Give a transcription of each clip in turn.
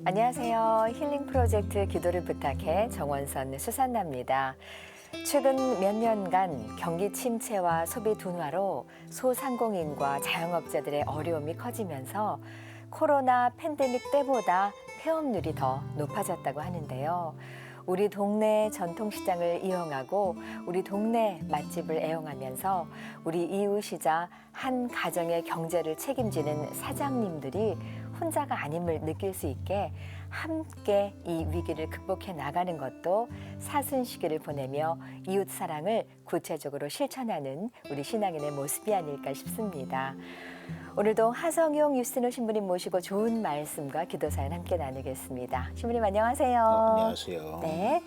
안녕하세요. 힐링 프로젝트 기도를 부탁해 정원선 수산나입니다. 최근 몇 년간 경기 침체와 소비 둔화로 소상공인과 자영업자들의 어려움이 커지면서 코로나 팬데믹 때보다 폐업률이 더 높아졌다고 하는데요. 우리 동네 전통시장을 이용하고 우리 동네 맛집을 애용하면서 우리 이웃이자 한 가정의 경제를 책임지는 사장님들이 혼자가 아님을 느낄 수 있게 함께 이 위기를 극복해 나가는 것도 사순시기를 보내며 이웃 사랑을 구체적으로 실천하는 우리 신앙인의 모습이 아닐까 싶습니다. 오늘도 하성용 유스노 신부님 모시고 좋은 말씀과 기도 사연 함께 나누겠습니다. 신부님 안녕하세요. 안녕하세요. 네.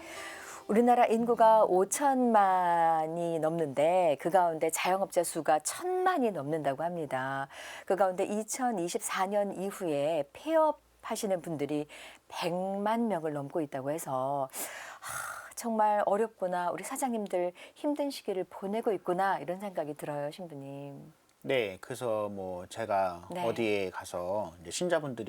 우리나라 인구가 5천만이 넘는데 그 가운데 자영업자 수가 1,000만이 넘는다고 합니다. 그 가운데 2024년 이후에 폐업하시는 분들이 100만 명을 넘고 있다고 해서 정말 어렵구나. 우리 사장님들 힘든 시기를 보내고 있구나. 이런 생각이 들어요, 신부님. 네, 그래서 뭐 제가 네. 어디에 가서 이제 신자분들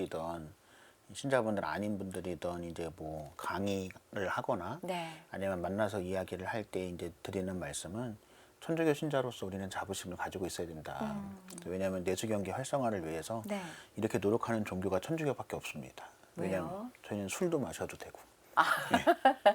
아닌 분들이든 이제 뭐 강의를 하거나 네. 아니면 만나서 이야기를 할 때 이제 드리는 말씀은 천주교 신자로서 우리는 자부심을 가지고 있어야 된다. 왜냐하면 내수 경기 활성화를 위해서 네. 이렇게 노력하는 종교가 천주교밖에 없습니다. 왜냐하면 왜요? 저희는 술도 마셔도 되고.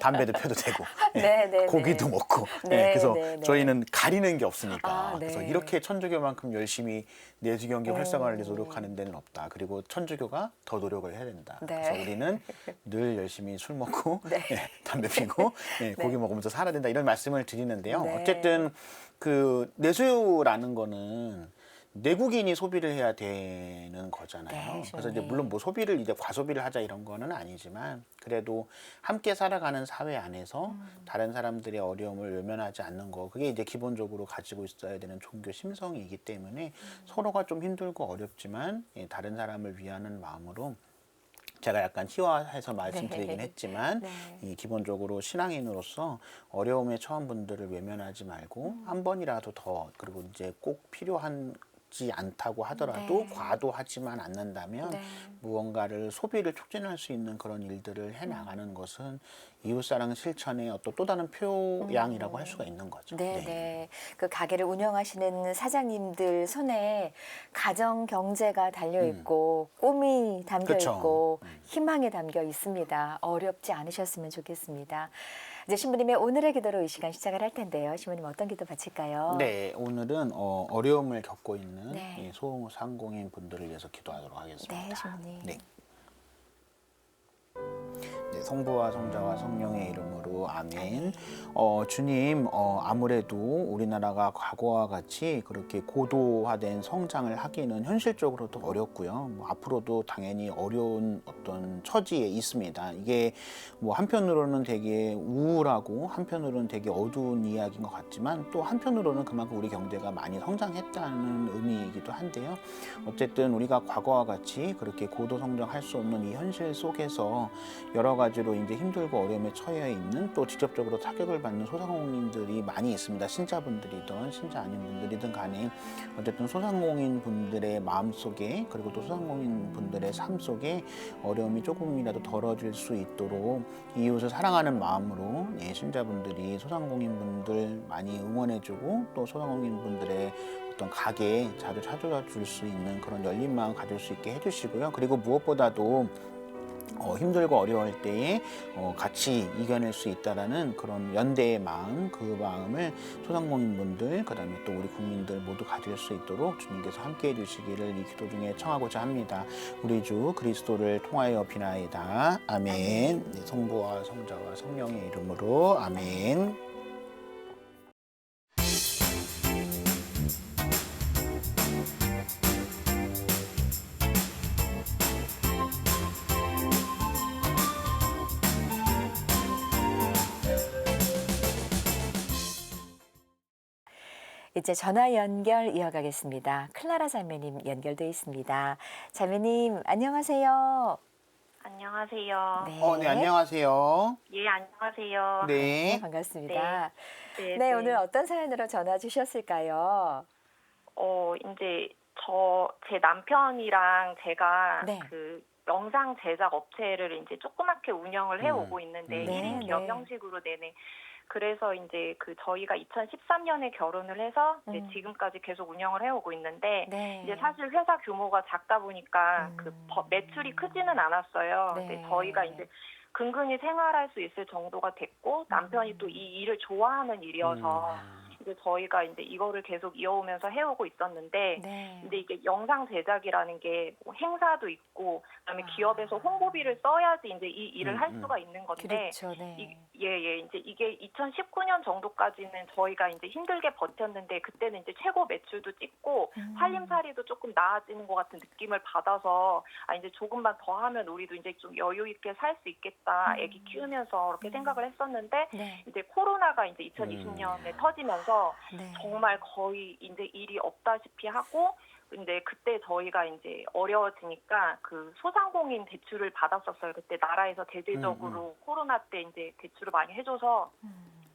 담배도 펴도 되고 네, 고기도 네. 먹고 네, 그래서 네, 네. 저희는 가리는 게 없으니까 네. 그래서 이렇게 천주교만큼 열심히 내주경계 활성화를 위해서 노력하는 데는 없다. 그리고 천주교가 더 노력을 해야 된다. 네. 그래서 우리는 늘 열심히 술 먹고 네. 담배 피고 고기 먹으면서 살아야 된다 이런 말씀을 드리는데요. 네. 어쨌든 그 내수라는 거는 내국인이 소비를 해야 되는 거잖아요. 네, 그래서 이제 네. 물론 뭐 소비를 이제 과소비를 하자 이런 거는 아니지만 그래도 함께 살아가는 사회 안에서 다른 사람들의 어려움을 외면하지 않는 거 그게 이제 기본적으로 가지고 있어야 되는 종교 심성이기 때문에 서로가 좀 힘들고 어렵지만 다른 사람을 위하는 마음으로 제가 약간 희화해서 말씀드리긴 했지만 네. 이 기본적으로 신앙인으로서 어려움에 처한 분들을 외면하지 말고 한 번이라도 더 그리고 이제 꼭 필요한 않다고 하더라도 네. 과도하지만 않는다면 네. 무언가를 소비를 촉진할 수 있는 그런 일들을 해나가는 것은 이웃사랑 실천의 어떤 또 다른 표양이라고 할 수가 있는 거죠. 네, 네. 그 가게를 운영하시는 사장님들 손에 가정 경제가 달려 있고 꿈이 담겨 그쵸. 있고 희망이 담겨 있습니다. 어렵지 않으셨으면 좋겠습니다. 이제 신부님의 오늘의 기도로 이 시간 시작을 할 텐데요. 신부님 어떤 기도 바칠까요? 네, 오늘은 어려움을 겪고 있는 네. 이 소상공인 분들을 위해서 기도하도록 하겠습니다. 네, 신부님. 네. 네, 성부와 성자와 성령의 이름으로 아멘. 주님, 아무래도 우리나라가 과거와 같이 그렇게 고도화된 성장을 하기는 현실적으로도 어렵고요. 뭐 앞으로도 당연히 어려운 어떤 처지에 있습니다. 이게 뭐 한편으로는 되게 우울하고 한편으로는 되게 어두운 이야기인 것 같지만 또 한편으로는 그만큼 우리 경제가 많이 성장했다는 의미이기도 한데요. 어쨌든 우리가 과거와 같이 그렇게 고도 성장할 수 없는 이 현실 속에서 여러 가지로 이제 힘들고 어려움에 처해 있는 또 직접적으로 타격을 받는 소상공인들이 많이 있습니다. 신자분들이든 신자 아닌 분들이든 간에 어쨌든 소상공인 분들의 마음속에 그리고 또 소상공인 분들의 삶 속에 어려움이 조금이라도 덜어질 수 있도록 이웃을 사랑하는 마음으로 신자분들이 소상공인 분들 많이 응원해주고 또 소상공인 분들의 어떤 가게에 자주 찾아줄 수 있는 그런 열린 마음 가질 수 있게 해주시고요. 그리고 무엇보다도 힘들고 어려울 때에 같이 이겨낼 수 있다라는 그런 연대의 마음, 그 마음을 소상공인분들, 그다음에 또 우리 국민들 모두 가질 수 있도록 주님께서 함께해 주시기를 이 기도 중에 청하고자 합니다. 우리 주 그리스도를 통하여 비나이다. 아멘. 네, 성부와 성자와 성령의 이름으로 아멘. 이제 전화 연결 이어가겠습니다. 클라라 자매님 연결돼 있습니다. 자매님 안녕하세요. 안녕하세요. 네. 네, 안녕하세요. 예, 안녕하세요. 네. 반갑습니다. 네, 네, 오늘 어떤 사연으로 전화 주셨을까요? 이제 제 남편이랑 제가 네. 그 영상 제작 업체를 이제 조그맣게 운영을 해오고 있는데 네, 1인 네. 기업 형식으로 내내. 그래서 이제 저희가 2013년에 결혼을 해서 이제 지금까지 계속 운영을 해오고 있는데 네. 이제 사실 회사 규모가 작다 보니까 음. 매출이 크지는 않았어요. 네. 근데 저희가 이제 근근히 생활할 수 있을 정도가 됐고 남편이 또 이 일을 좋아하는 일이어서 이제 저희가 이제 이거를 계속 이어오면서 해오고 있었는데 네. 근데 이게 영상 제작이라는 게뭐 행사도 있고 그다음에 아. 기업에서 홍보비를 써야지 이제 이 일을 할 수가 있는 건데 그렇죠. 네. 예, 이제 이게 2019년 정도까지는 저희가 이제 힘들게 버텼는데 그때는 이제 최고 매출도 찍고 살림살이도 조금 나아지는 것 같은 느낌을 받아서 이제 조금만 더 하면 우리도 이제 좀 여유 있게 살 수 있겠다. 아기 키우면서 그렇게 생각을 했었는데 네. 이제 코로나가 이제 2020년에 터지면서 네. 정말 거의 이제 일이 없다시피 하고 근데 그때 저희가 이제 어려워지니까 그 소상공인 대출을 받았었어요. 그때 나라에서 대대적으로 코로나 때 이제 대출을 많이 해줘서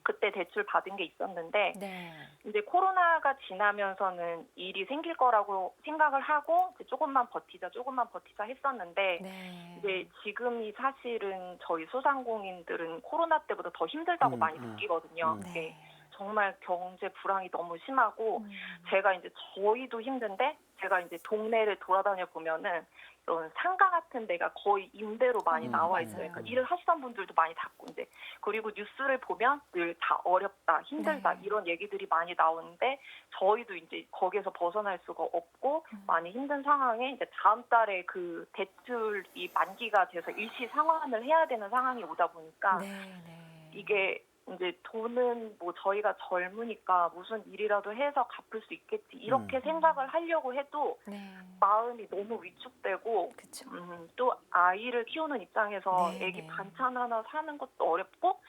그때 대출 받은 게 있었는데 네. 이제 코로나가 지나면서는 일이 생길 거라고 생각을 하고 이제 조금만 버티자 했었는데 네. 이제 지금이 사실은 저희 소상공인들은 코로나 때보다 더 힘들다고 많이 느끼거든요. 네. 이게 정말 경제 불황이 너무 심하고 제가 이제 저희도 힘든데 제가 이제 동네를 돌아다녀 보면은 이런 상가 같은 데가 거의 임대로 많이 나와 있어요. 맞아요. 그러니까 일을 하시던 분들도 많이 닫고 이제 그리고 뉴스를 보면 늘 다 어렵다, 힘들다 네. 이런 얘기들이 많이 나오는데 저희도 이제 거기에서 벗어날 수가 없고 많이 힘든 상황에 이제 다음 달에 그 대출이 만기가 돼서 일시 상환을 해야 되는 상황이 오다 보니까 네. 네. 이게 이제 돈은 뭐 저희가 젊으니까 무슨 일이라도 해서 갚을 수 있겠지 이렇게 생각을 하려고 해도 네. 마음이 너무 위축되고 그렇죠. 또 아이를 키우는 입장에서 네, 애기 네. 반찬 하나 사는 것도 어렵고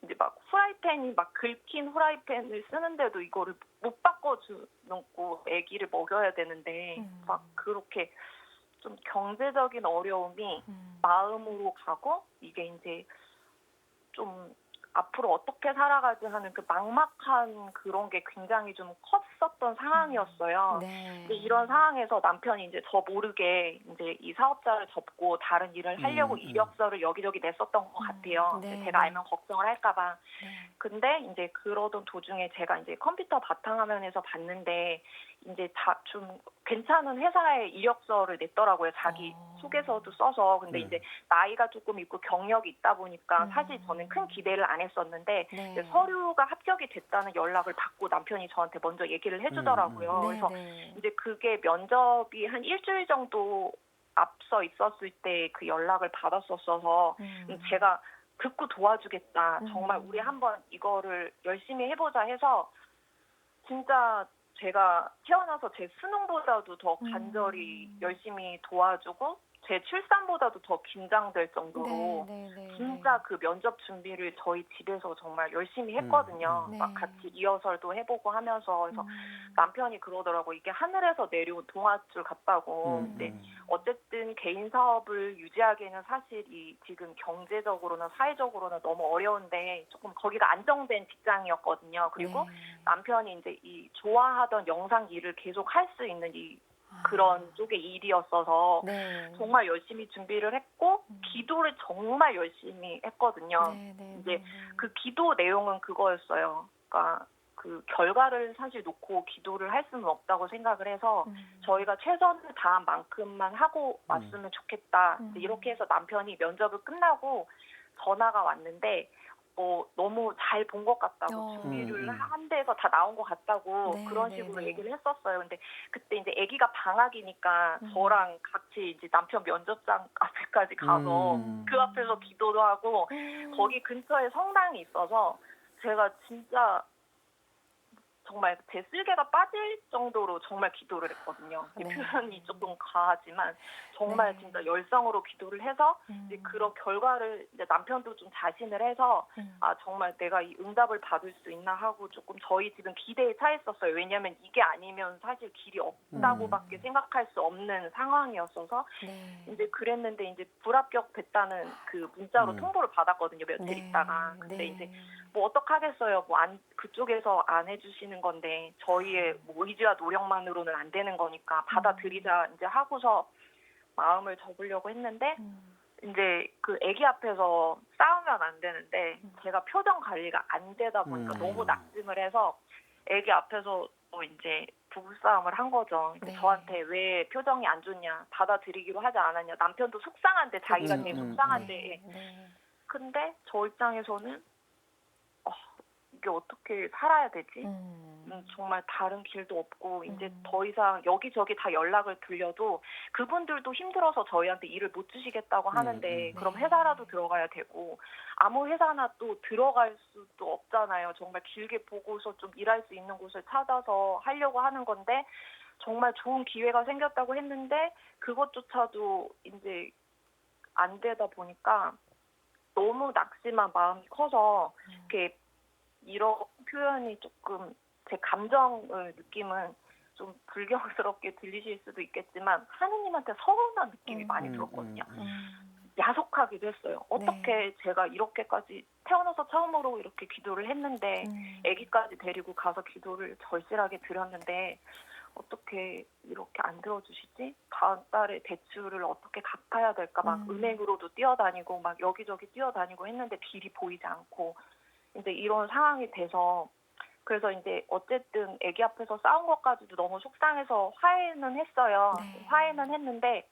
이제 막 후라이팬이 막 긁힌 후라이팬을 쓰는데도 이거를 못 바꿔주고 애기를 먹여야 되는데 막 그렇게 좀 경제적인 어려움이 마음으로 가고 이게 이제 좀 앞으로 어떻게 살아가지 하는 그 막막한 그런 게 굉장히 좀 컸었던 상황이었어요. 네. 근데 이런 상황에서 남편이 이제 저 모르게 이제 이 사업자를 접고 다른 일을 하려고 이력서를 여기저기 냈었던 것 같아요. 네, 제가 네. 알면 걱정을 할까봐. 네. 근데 이제 그러던 도중에 제가 이제 컴퓨터 바탕화면에서 봤는데 이제 좀 괜찮은 회사에 이력서를 냈더라고요. 자기 소개서도 써서. 근데 이제 나이가 조금 있고 경력이 있다 보니까 사실 저는 큰 기대를 안 했었는데 네. 이제 서류가 합격이 됐다는 연락을 받고 남편이 저한테 먼저 얘기를 해주더라고요. 네, 그래서 네. 이제 그게 면접이 한 일주일 정도 앞서 있었을 때 그 연락을 받았었어서 제가 듣고 도와주겠다. 정말 우리 한번 이거를 열심히 해보자 해서 진짜 제가 태어나서 제 수능보다도 더 간절히 열심히 도와주고 제 출산보다도 더 긴장될 정도로 진짜 그 면접 준비를 저희 집에서 정말 열심히 했거든요. 네. 막 같이 리허설도 해보고 하면서 그래서 남편이 그러더라고 이게 하늘에서 내려온 동화줄 같다고. 근데 어쨌든 개인 사업을 유지하기에는 사실 이 지금 경제적으로나 사회적으로나 너무 어려운데 조금 거기가 안정된 직장이었거든요. 그리고 남편이 이제 이 좋아하던 영상 일을 계속 할 수 있는 이 그런 쪽의 일이었어서 네. 정말 열심히 준비를 했고 기도를 정말 열심히 했거든요. 이제 그 기도 내용은 그거였어요. 그러니까 그 결과를 사실 놓고 기도를 할 수는 없다고 생각을 해서 저희가 최선을 다한 만큼만 하고 왔으면 좋겠다. 이렇게 해서 남편이 면접을 끝나고 전화가 왔는데 너무 잘 본 것 같다고 준비를 한 데서 다 나온 것 같다고 그런 식으로 얘기를 했었어요. 근데 그때 이제 아기가 방학이니까 저랑 같이 이제 남편 면접장 앞에까지 가서 그 앞에서 기도도 하고 거기 근처에 성당이 있어서 제가 진짜 정말 제 쓸개가 빠질 정도로 정말 기도를 했거든요. 표현이 조금 과하지만 정말 진짜 열성으로 기도를 해서 이제 그런 결과를 이제 남편도 좀 자신을 해서 정말 내가 이 응답을 받을 수 있나 하고 조금 저희 집은 기대에 차 있었어요. 왜냐하면 이게 아니면 사실 길이 없다고밖에 생각할 수 없는 상황이었어서 이제 그랬는데 이제 불합격 됐다는 그 문자로 통보를 받았거든요. 며칠 있다가. 근데 이제 뭐 어떡하겠어요. 뭐 그쪽에서 안 해주시는 건데 저희의 뭐 의지와 노력만으로는 안 되는 거니까 받아들이자 이제 하고서 마음을 접으려고 했는데 이제 그 아기 앞에서 싸우면 안 되는데 제가 표정 관리가 안 되다 보니까 너무 낙심을 해서 아기 앞에서 또 이제 부부싸움을 한 거죠. 네. 저한테 왜 표정이 안 좋냐, 받아들이기로 하지 않았냐. 남편도 속상한데, 자기가 제일 속상한데. 네. 근데 저 입장에서는 이게 어떻게 살아야 되지? 정말 다른 길도 없고 이제 더 이상 여기저기 다 연락을 드려도 그분들도 힘들어서 저희한테 일을 못 주시겠다고 하는데 그럼 회사라도 들어가야 되고 아무 회사나 또 들어갈 수도 없잖아요. 정말 길게 보고서 좀 일할 수 있는 곳을 찾아서 하려고 하는 건데 정말 좋은 기회가 생겼다고 했는데 그것조차도 이제 안 되다 보니까 너무 낙심한 마음이 커서 이렇게 이런 표현이 조금 제 감정을 느낌은 좀 불경스럽게 들리실 수도 있겠지만 하느님한테 서운한 느낌이 많이 들었거든요. 야속하기도 했어요. 어떻게 제가 이렇게까지 태어나서 처음으로 이렇게 기도를 했는데 아기까지 데리고 가서 기도를 절실하게 드렸는데 어떻게 이렇게 안 들어주시지? 다음 달에 대출을 어떻게 갚아야 될까? 막 은행으로도 뛰어다니고 막 여기저기 뛰어다니고 했는데 길이 보이지 않고 이제 이런 상황이 돼서 그래서 이제 어쨌든 아기 앞에서 싸운 것까지도 너무 속상해서 화해는 했어요. 네. 화해는 했는데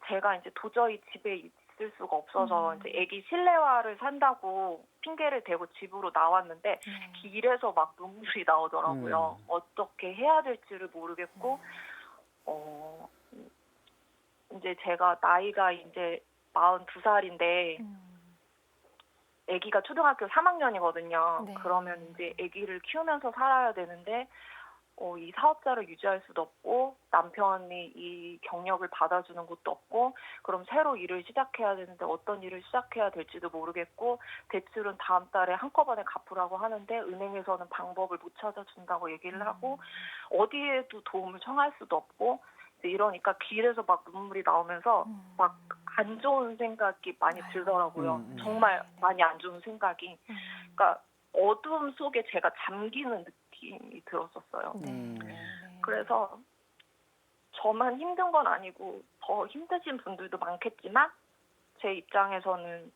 제가 이제 도저히 집에 있을 수가 없어서 이제 아기 실내화를 산다고 핑계를 대고 집으로 나왔는데 길에서 막 눈물이 나오더라고요. 어떻게 해야 될지를 모르겠고 이제 제가 나이가 이제 42살인데 아기가 초등학교 3학년이거든요. 네. 그러면 이제 아기를 키우면서 살아야 되는데 이 사업자를 유지할 수도 없고 남편이 이 경력을 받아주는 것도 없고 그럼 새로 일을 시작해야 되는데 어떤 일을 시작해야 될지도 모르겠고 대출은 다음 달에 한꺼번에 갚으라고 하는데 은행에서는 방법을 못 찾아준다고 얘기를 하고 어디에도 도움을 청할 수도 없고 이러니까 길에서 막 눈물이 나오면서 막 안 좋은 생각이 많이 들더라고요. 정말 많이 안 좋은 생각이. 그러니까 어둠 속에 제가 잠기는 느낌이 들었었어요. 그래서 저만 힘든 건 아니고 더 힘드신 분들도 많겠지만 제 입장에서는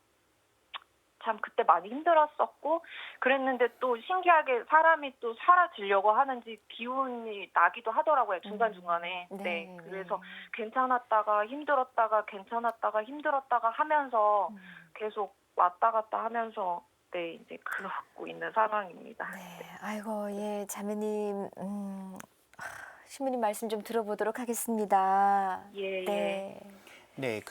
참 그때 많이 힘들었었고 그랬는데 또 신기하게 사람이 또 사라지려고 하는지 기운이 나기도 하더라고요. 중간중간에. 네. 그래서 괜찮았다가 힘들었다가 괜찮았다가 힘들었다가 하면서 계속 왔다 갔다 하면서 네, 이제 그러고 있는 상황입니다. 네. 아이고, 예, 자매님, 신부님 말씀 좀 들어보도록 하겠습니다. 예, 네. 네,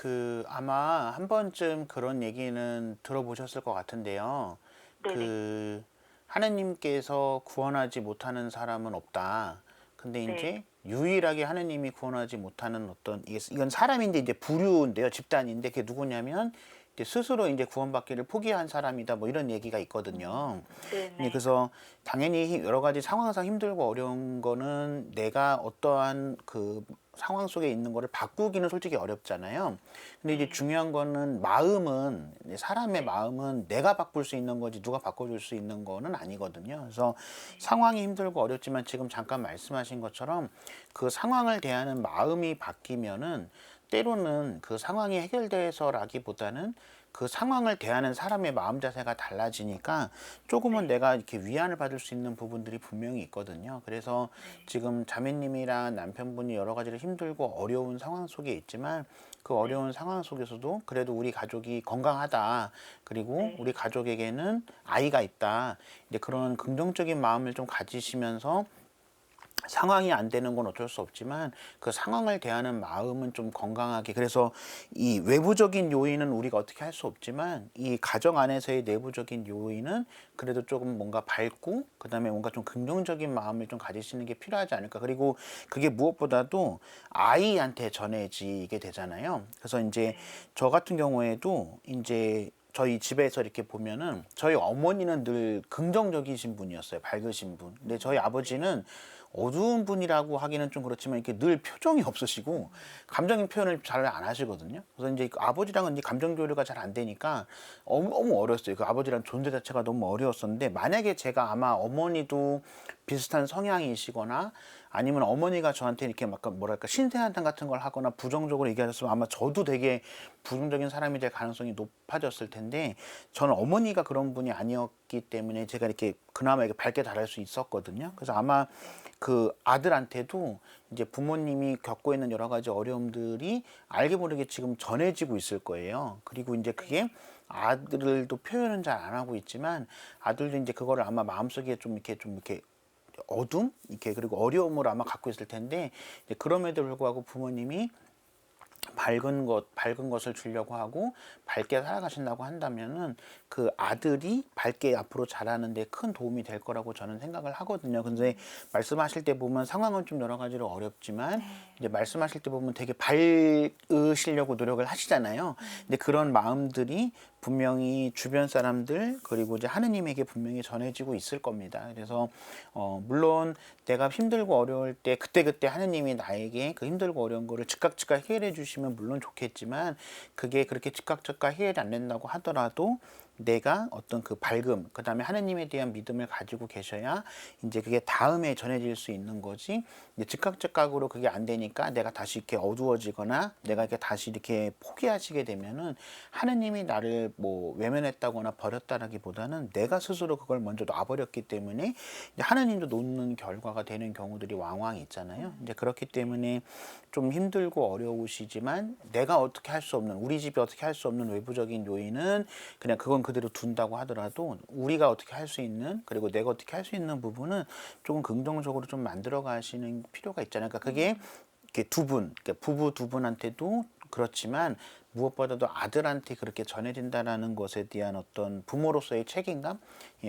아마 한 번쯤 그런 얘기는 들어보셨을 것 같은데요. 네네. 하느님께서 구원하지 못하는 사람은 없다. 근데 네. 이제 유일하게 하느님이 구원하지 못하는 이건 사람인데 이제 부류인데요. 집단인데 그게 누구냐면 이제 스스로 이제 구원받기를 포기한 사람이다. 뭐 이런 얘기가 있거든요. 네네. 그래서 당연히 여러 가지 상황상 힘들고 어려운 거는 내가 어떠한 그 상황 속에 있는 거를 바꾸기는 솔직히 어렵잖아요. 근데 이제 중요한 거는 마음은 사람의 마음은 내가 바꿀 수 있는 거지 누가 바꿔줄 수 있는 거는 아니거든요. 그래서 상황이 힘들고 어렵지만 지금 잠깐 말씀하신 것처럼 그 상황을 대하는 마음이 바뀌면은 때로는 그 상황이 해결돼서라기보다는 그 상황을 대하는 사람의 마음 자세가 달라지니까 조금은 내가 이렇게 위안을 받을 수 있는 부분들이 분명히 있거든요. 그래서 지금 자매님이랑 남편분이 여러 가지로 힘들고 어려운 상황 속에 있지만 그 어려운 상황 속에서도 그래도 우리 가족이 건강하다. 그리고 우리 가족에게는 아이가 있다. 이제 그런 긍정적인 마음을 좀 가지시면서 상황이 안 되는 건 어쩔 수 없지만 그 상황을 대하는 마음은 좀 건강하게 그래서 이 외부적인 요인은 우리가 어떻게 할 수 없지만 이 가정 안에서의 내부적인 요인은 그래도 조금 뭔가 밝고 그다음에 뭔가 좀 긍정적인 마음을 좀 가지시는 게 필요하지 않을까. 그리고 그게 무엇보다도 아이한테 전해지게 되잖아요. 그래서 이제 저 같은 경우에도 이제 저희 집에서 이렇게 보면은 저희 어머니는 늘 긍정적이신 분이었어요. 밝으신 분. 근데 저희 아버지는 어두운 분이라고 하기는 좀 그렇지만 이렇게 늘 표정이 없으시고 감정의 표현을 잘 안 하시거든요. 그래서 이제 아버지랑은 이제 감정 교류가 잘 안 되니까 너무 어렸어요. 그 아버지랑 존재 자체가 너무 어려웠었는데 만약에 제가 아마 어머니도 비슷한 성향이시거나 아니면 어머니가 저한테 이렇게 막 뭐랄까 신세한탄 같은 걸 하거나 부정적으로 얘기하셨으면 아마 저도 되게 부정적인 사람이 될 가능성이 높아졌을 텐데 저는 어머니가 그런 분이 아니었기 때문에 제가 이렇게 그나마 이렇게 밝게 자랄 수 있었거든요. 그래서 아마 그 아들한테도 이제 부모님이 겪고 있는 여러 가지 어려움들이 알게 모르게 지금 전해지고 있을 거예요. 그리고 이제 그게 아들도 표현은 잘 안 하고 있지만 아들도 이제 그거를 아마 마음속에 좀 이렇게 어둠 이렇게 그리고 어려움을 아마 갖고 있을 텐데 이제 그럼에도 불구하고 부모님이 밝은 것을 주려고 하고 밝게 살아가신다고 한다면은 그 아들이 밝게 앞으로 자라는 데 큰 도움이 될 거라고 저는 생각을 하거든요. 근데 말씀하실 때 보면 상황은 좀 여러 가지로 어렵지만 이제 말씀하실 때 보면 되게 밝으시려고 노력을 하시잖아요. 근데 그런 마음들이 분명히 주변 사람들 그리고 이제 하느님에게 분명히 전해지고 있을 겁니다. 그래서 물론 내가 힘들고 어려울 때 그때그때 하느님이 나에게 그 힘들고 어려운 거를 즉각 해결해 주시면 물론 좋겠지만 그게 그렇게 즉각 해결이 안 된다고 하더라도 내가 어떤 그 밝음, 그 다음에 하느님에 대한 믿음을 가지고 계셔야 이제 그게 다음에 전해질 수 있는 거지. 이제 즉각으로 그게 안 되니까 내가 다시 이렇게 어두워지거나 내가 이렇게 다시 이렇게 포기하시게 되면은 하느님이 나를 뭐 외면했다거나 버렸다라기보다는 내가 스스로 그걸 먼저 놔버렸기 때문에 이제 하느님도 놓는 결과가 되는 경우들이 왕왕 있잖아요. 이제 그렇기 때문에 좀 힘들고 어려우시지만 내가 어떻게 할 수 없는 우리 집이 어떻게 할 수 없는 외부적인 요인은 그냥 그건 그대로 둔다고 하더라도 우리가 어떻게 할 수 있는 그리고 내가 어떻게 할 수 있는 부분은 조금 긍정적으로 좀 만들어 가시는 필요가 있잖아요. 그러니까 그게 이렇게 그러니까 부부 두 분한테도 그렇지만 무엇보다도 아들한테 그렇게 전해진다라는 것에 대한 어떤 부모로서의 책임감,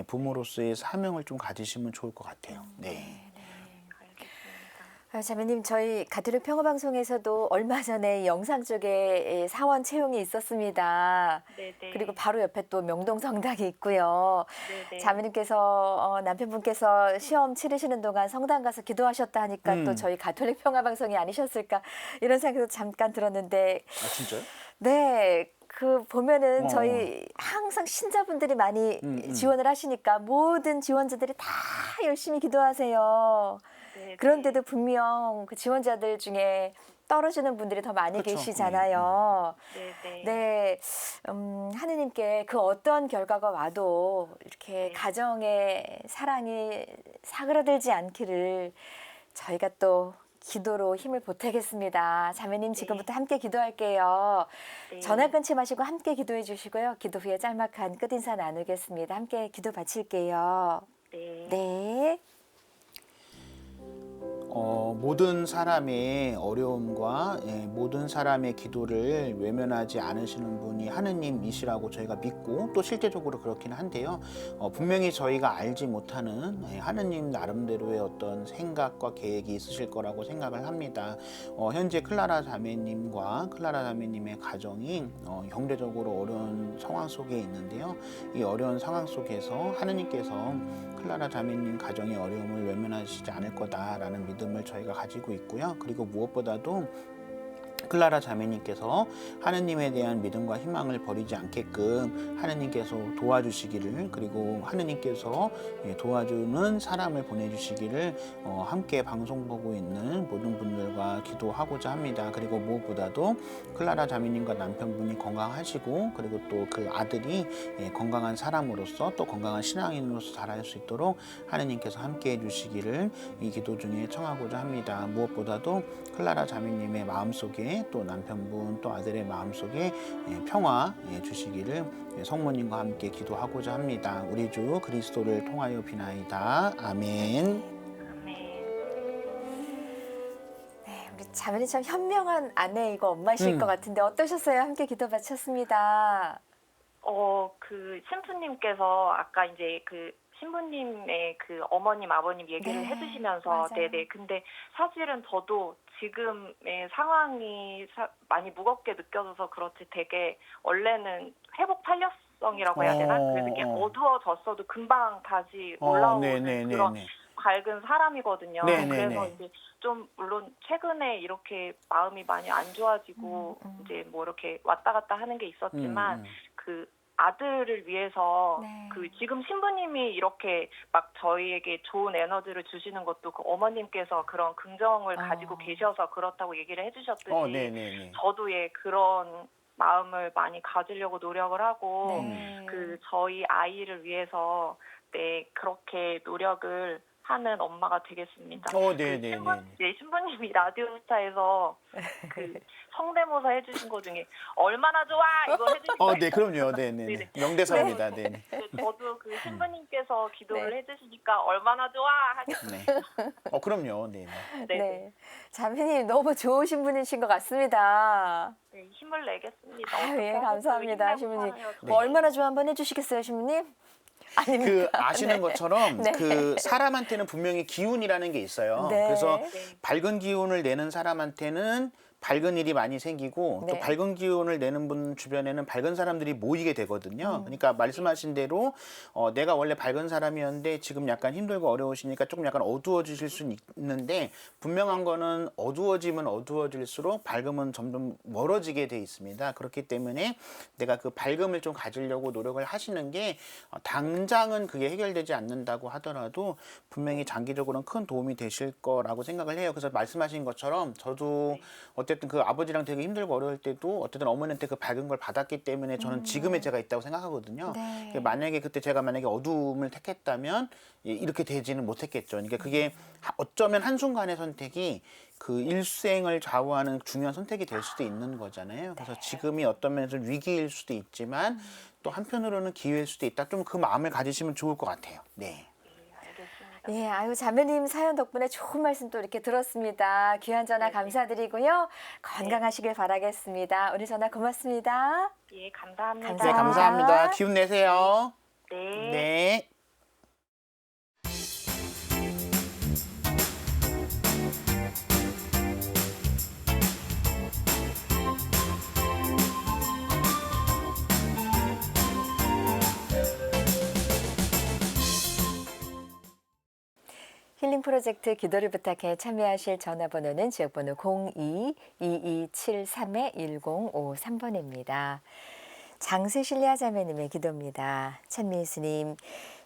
부모로서의 사명을 좀 가지시면 좋을 것 같아요. 네. 자매님, 저희 가톨릭 평화방송에서도 얼마 전에 영상 쪽에 사원 채용이 있었습니다. 네네. 그리고 바로 옆에 또 명동성당이 있고요. 네네. 자매님께서 남편분께서 시험 치르시는 동안 성당 가서 기도하셨다 하니까 또 저희 가톨릭 평화방송이 아니셨을까 이런 생각도 잠깐 들었는데 아 진짜요? 네. 그 보면은 저희 항상 신자분들이 많이 지원을 하시니까 모든 지원자들이 다 열심히 기도하세요. 네네. 그런데도 분명 그 지원자들 중에 떨어지는 분들이 더 많이 그쵸. 계시잖아요. 네네. 네, 하느님께 그 어떤 결과가 와도 이렇게 네. 가정의 사랑이 사그라들지 않기를 저희가 또 기도로 힘을 보태겠습니다. 자매님 지금부터 함께 기도할게요. 네. 전화 끊지 마시고 함께 기도해 주시고요. 기도 후에 짤막한 끝인사 나누겠습니다. 함께 기도 바칠게요. 네. 네. 모든 사람의 어려움과 모든 사람의 기도를 외면하지 않으시는 분이 하느님이시라고 저희가 믿고 또 실제적으로 그렇긴 한데요. 분명히 저희가 알지 못하는 하느님 나름대로의 어떤 생각과 계획이 있으실 거라고 생각을 합니다. 현재 클라라 자매님의 가정이 경제적으로 어려운 상황 속에 있는데요. 이 어려운 상황 속에서 하느님께서 클라라 자매님 가정의 어려움을 외면하시지 않을 거다라는 믿음을 저희가 가지고 있고요. 그리고 무엇보다도 클라라 자매님께서 하느님에 대한 믿음과 희망을 버리지 않게끔 하느님께서 도와주시기를 그리고 하느님께서 도와주는 사람을 보내주시기를 함께 방송 보고 있는 모든 분들과 기도하고자 합니다. 그리고 무엇보다도 클라라 자매님과 남편분이 건강하시고 그리고 또 그 아들이 건강한 사람으로서 또 건강한 신앙인으로서 자랄 수 있도록 하느님께서 함께 해주시기를 이 기도 중에 청하고자 합니다. 무엇보다도 클라라 자매님의 마음속에 또 남편분 또 아들의 마음속에 평화 주시기를 성모님과 함께 기도하고자 합니다. 우리 주 그리스도를 통하여 비나이다. 아멘. 네, 우리 자매님 참 현명한 아내이고 엄마이실 것 같은데 어떠셨어요? 함께 기도 바쳤습니다. 그 신부님께서 아까 이제 그 신부님의 그 어머님, 아버님 얘기를 네, 해주시면서 맞아요. 네네. 근데 사실은 저도 지금의 상황이 많이 무겁게 느껴져서 그렇지 되게 원래는 회복 탄력성이라고 해야 되나? 그래서 이렇게 어두워졌어도 금방 다시 올라오는 그런 밝은 사람이거든요. 그래서 이제 좀 물론 최근에 이렇게 마음이 많이 안 좋아지고 이제 뭐 이렇게 왔다 갔다 하는 게 있었지만 그 아들을 위해서 네. 그 지금 신부님이 이렇게 막 저희에게 좋은 에너지를 주시는 것도 그 어머님께서 그런 긍정을 가지고 계셔서 그렇다고 얘기를 해주셨듯이 네네네. 저도 그런 마음을 많이 가지려고 노력을 하고 네. 그 저희 아이를 위해서 그렇게 노력을 하는 엄마가 되겠습니다. 네네네. 신부님이 라디오스타에서 그 성대모사 해주신 거 중에 얼마나 좋아 이거 해주신 거 네, 그럼요. 네네. 명대사입니다. 네네. 저도 그 신부님께서 기도를 네. 해주시니까 얼마나 좋아 하겠습니다. 네. 그럼요. 네네. 네. 자매님 너무 좋으신 분이신 것 같습니다. 네, 힘을 내겠습니다. 예, 감사합니다, 신부님. 네. 얼마나 좋아 한번 해주시겠어요, 신부님? 아닙니까? 아시는 것처럼 네. 그 사람한테는 분명히 기운이라는 게 있어요. 네. 그래서 밝은 기운을 내는 사람한테는 밝은 일이 많이 생기고 또 네. 밝은 기운을 내는 분 주변에는 밝은 사람들이 모이게 되거든요. 그러니까 말씀하신 대로 내가 원래 밝은 사람이었는데 지금 약간 힘들고 어려우시니까 조금 약간 어두워지실 수는 있는데 분명한 거는 어두워지면 어두워질수록 밝음은 점점 멀어지게 돼 있습니다. 그렇기 때문에 내가 그 밝음을 좀 가지려고 노력을 하시는 게 당장은 그게 해결되지 않는다고 하더라도 분명히 장기적으로는 큰 도움이 되실 거라고 생각을 해요. 그래서 말씀하신 것처럼 저도 어쨌든 그 아버지랑 되게 힘들고 어려울 때도 어쨌든 어머니한테 그 밝은 걸 받았기 때문에 저는 지금의 제가 있다고 생각하거든요. 네. 만약에 그때 제가 만약에 어두움을 택했다면 이렇게 되지는 못했겠죠. 그러니까 그게 어쩌면 한순간의 선택이 그 일생을 좌우하는 중요한 선택이 될 수도 있는 거잖아요. 그래서 지금이 어떤 면에서 위기일 수도 있지만 또 한편으로는 기회일 수도 있다. 좀 그 마음을 가지시면 좋을 것 같아요. 네. 예, 아유, 자매님 사연 덕분에 좋은 말씀 또 이렇게 들었습니다. 귀한 전화 감사드리고요. 건강하시길 바라겠습니다. 오늘 전화 고맙습니다. 예, 감사합니다. 네, 감사합니다. 기운 내세요. 네. 네. 힐링 프로젝트 기도를 부탁해 참여하실 전화번호는 지역번호 02-2273-1053번입니다. 장세실리아 자매님의 기도입니다. 찬미예수님,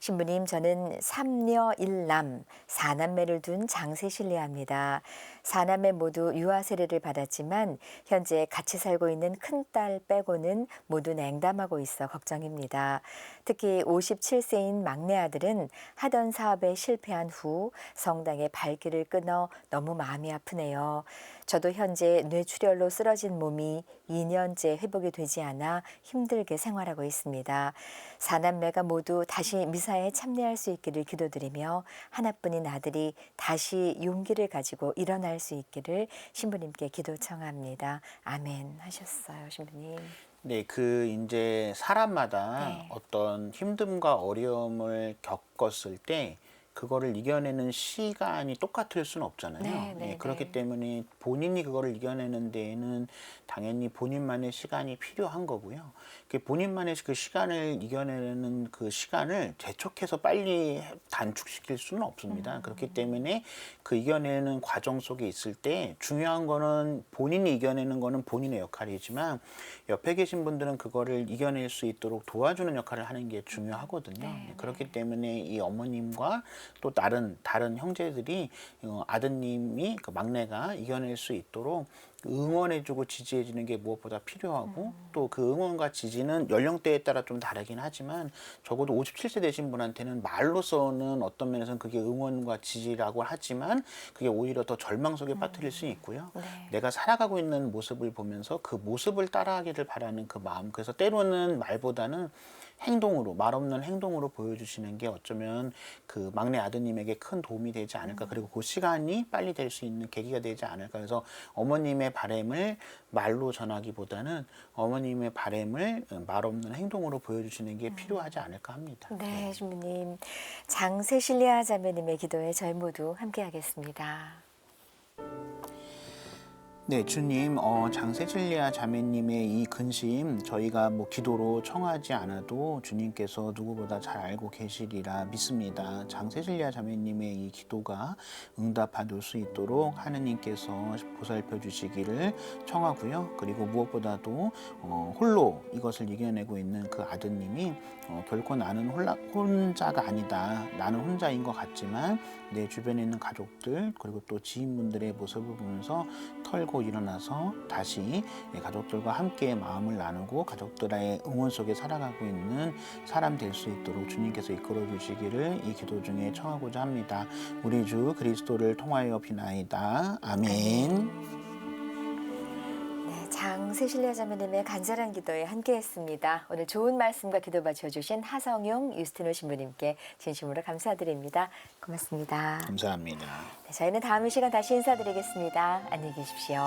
신부님, 저는 3녀 1남 4남매를 둔 장세실리아입니다. 4남매 모두 유아 세례를 받았지만 현재 같이 살고 있는 큰딸 빼고는 모두 냉담하고 있어 걱정입니다. 특히 57세인 막내 아들은 하던 사업에 실패한 후 성당의 발길을 끊어 너무 마음이 아프네요. 저도 현재 뇌출혈로 쓰러진 몸이 2년째 회복이 되지 않아 힘들게 생활하고 있습니다. 4남매가 모두 다시 미사에 참여할 수 있기를 기도드리며 하나뿐인 아들이 다시 용기를 가지고 일어날 수 있기를 신부님께 기도 청합니다. 아멘 하셨어요, 신부님. 네, 이제 사람마다 네. 어떤 힘듦과 어려움을 겪었을 때 그거를 이겨내는 시간이 똑같을 수는 없잖아요. 네. 그렇기 때문에 본인이 그거를 이겨내는 데에는 당연히 본인만의 시간이 필요한 거고요. 본인만의 그 시간을 이겨내는 그 시간을 재촉해서 빨리 단축시킬 수는 없습니다. 그렇기 때문에 그 이겨내는 과정 속에 있을 때 중요한 거는 본인이 이겨내는 거는 본인의 역할이지만 옆에 계신 분들은 그거를 이겨낼 수 있도록 도와주는 역할을 하는 게 중요하거든요. 그렇기 때문에 이 어머님과 또 다른 형제들이 아드님이 그 막내가 이겨낼 수 있도록 응원해주고 지지해주는 게 무엇보다 필요하고 또 그 응원과 지지는 연령대에 따라 좀 다르긴 하지만 적어도 57세 되신 분한테는 말로서는 어떤 면에서는 그게 응원과 지지라고 하지만 그게 오히려 더 절망 속에 빠뜨릴 수 있고요. 내가 살아가고 있는 모습을 보면서 그 모습을 따라하기를 바라는 그 마음, 그래서 때로는 말보다는 행동으로, 말 없는 행동으로 보여주시는 게 어쩌면 그 막내 아드님에게 큰 도움이 되지 않을까. 그리고 그 시간이 빨리 될 수 있는 계기가 되지 않을까. 그래서 어머님의 바람을 말로 전하기보다는 어머님의 바람을 말 없는 행동으로 보여주시는 게 필요하지 않을까 합니다. 네, 신부님. 장세실리아 자매님의 기도에 저희 모두 함께 하겠습니다. 네, 주님, 장세실리아 자매님의 이 근심 저희가 뭐 기도로 청하지 않아도 주님께서 누구보다 잘 알고 계시리라 믿습니다. 장세실리아 자매님의 이 기도가 응답받을 수 있도록 하느님께서 보살펴 주시기를 청하고요. 그리고 무엇보다도 홀로 이것을 이겨내고 있는 그 아드님이 결코 나는 혼자가 아니다. 나는 혼자인 것 같지만 내 주변에 있는 가족들 그리고 또 지인분들의 모습을 보면서 털고 일어나서 다시 가족들과 함께 마음을 나누고 가족들의 응원 속에 살아가고 있는 사람 될 수 있도록 주님께서 이끌어 주시기를 이 기도 중에 청하고자 합니다. 우리 주 그리스도를 통하여 비나이다. 아멘. 장세실리아 자매님의 간절한 기도에 함께했습니다. 오늘 좋은 말씀과 기도 바쳐주신 하성용 유스티노 신부님께 진심으로 감사드립니다. 고맙습니다. 감사합니다. 네, 저희는 다음 이 시간 다시 인사드리겠습니다. 안녕히 계십시오.